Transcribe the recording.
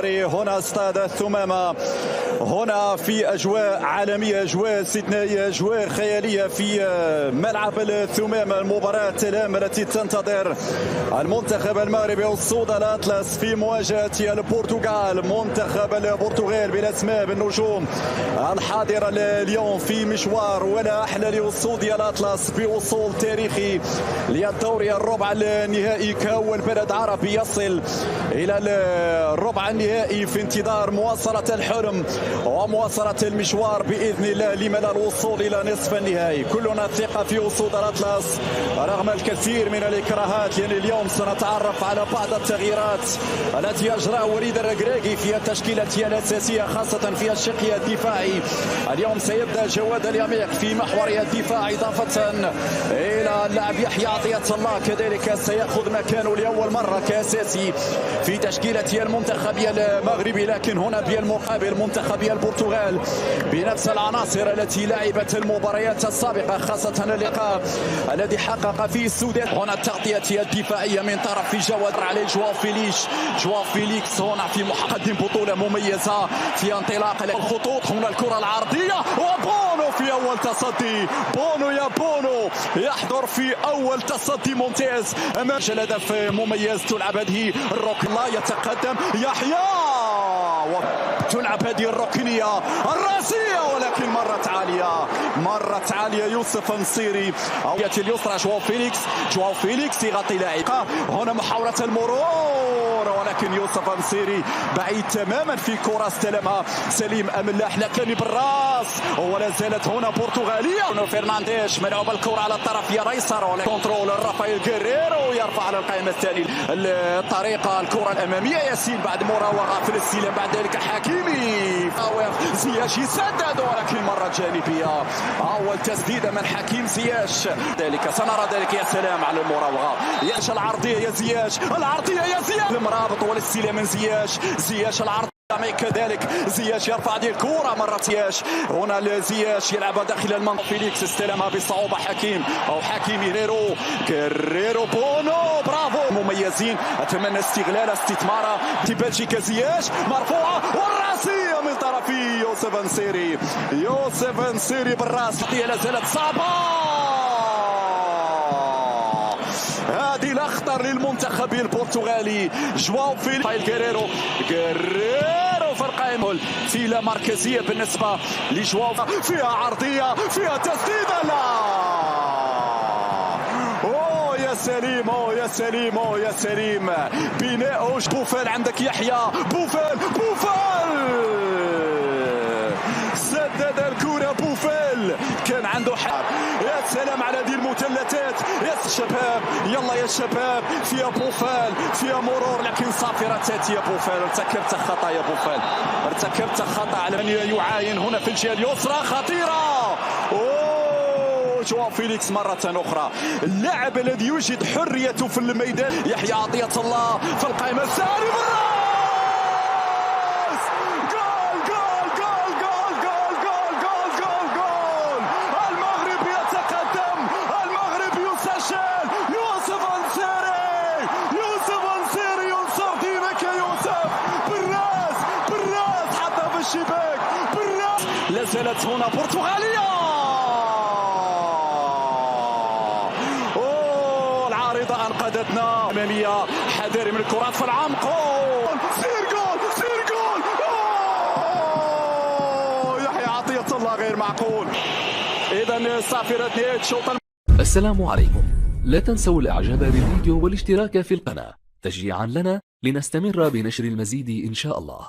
هنا استاد الثمامة، هنا في أجواء عالمية، أجواء استثنائية، أجواء خيالية في ملعب الثمامة. المباراة الهامة التي تنتظر المنتخب المغربي والصودا الأطلس في مواجهة البرتغال. منتخب البرتغال بالأسماء بالنجوم الحاضرة اليوم في مشوار ولا أحلى للصودا الأطلس بوصول تاريخي للدوري الربع النهائي كأول بلد عربي يصل إلى الربع النهائي في انتظار مواصلة الحلم ومواصلة المشوار بإذن الله لمن الوصول إلى نصف النهائي. كلنا الثقة في وصول الأطلس رغم الكثير من الإكراهات، لأن اليوم سنتعرف على بعض التغييرات التي أجراها وليد الركراكي في تشكيلته الأساسية خاصة في الشق الدفاعي. اليوم سيبدأ جواد اليميق في محورية الدفاع إضافة إلى اللاعب يحيى عطية الله، كذلك سيأخذ مكانه لأول مرة كأساسي في تشكيلة المنتخب المغربي. لكن هنا بالمقابل منتخب البرتغال بنفس العناصر التي لعبت المباريات السابقة، خاصة اللقاء الذي حقق فيه السودان. هنا التغطية الدفاعية من طرف جواد عليه جواو فيليكس هنا في مقدم بطولة مميزة في انطلاق الخطوط. هنا الكرة العرضية وبونو في أول تصدي، بونو يا بونو يحضر في أول تصدي ممتاز أمام الهدف مميز. تلعب هذه الركنية، يتقدم يحيى وتلعب هذه الركنية الراسية ولكن مرت عالية يوسف النصيري أو يأتي اليسرى جواو فيليكس يغطي لاعب. هنا محاولة المرور ولكن يوسف النصيري بعيد تماما في كرة استلمها سليم أملاح لكن بالراس ولا زالت هنا برتغالية. فرنانديش ملعوب الكرة على الطرف الأيسر كنترول رافائيل غيريرو يرفع على القائمة الثاني الطريقة الكرة الأمامية ياسين بعد مراوغة في الاستلام، بعد ذلك حكيمي زياش يسدد ولكن مرة جانبية. أول تسديدة من حكيم زياش، ذلك سنرى ذلك. يا سلام على المراوغة، ياش العرضية يا زياش، العرضية يا زياش المرابط والاستلام من زياش العرض كذلك زياش يرفع هذه الكرة مرة هنا زياش يلعبها داخل المنطقة. فيليكس استلمها بصعوبة حكيم غيريرو بونو برافو مميزين. أتمنى استغلال استثمارها في بلجيكا. زياش مرفوعة والراسية من طرف يوسف نصيري بالراس. لا زالت صعبة، هذه الأخطر للمنتخب البرتغالي. جواو فيليكس غيريرو في القائمة في لا مركزية بالنسبة لجواو، فيها عرضية فيها تسديدة. لا يا سليم بناء بوفال. عندك يحيى بوفال سدد الكرة بوفال كان عنده حق. يا سلام على هذه المثلثات يا شباب، يلا يا شباب فيها بوفال فيها مرور لكن صافرة يا بوفال. ارتكبت خطأ على من يعاين هنا في الجهة اليسرى خطيرة. جواو فيليكس مرة أخرى اللاعب الذي يجد حريته في الميدان. يحيى عطية الله في القائمة الثانية بالراس. المغرب يتقدم، المغرب يسجل. يوسف النصيري ينصر دينك يا يوسف بالراس حتى في الشباك بالراس. لا زالت هنا برتغالية. أنقذتنا أمامية، حذر من الكرات في العمق. سير جول يحيى عطية الله غير معقول. إذا صافرة نهاية الشوط. السلام عليكم، لا تنسوا الإعجاب بالفيديو والاشتراك في القناة تشجيعا لنا لنستمر بنشر المزيد إن شاء الله.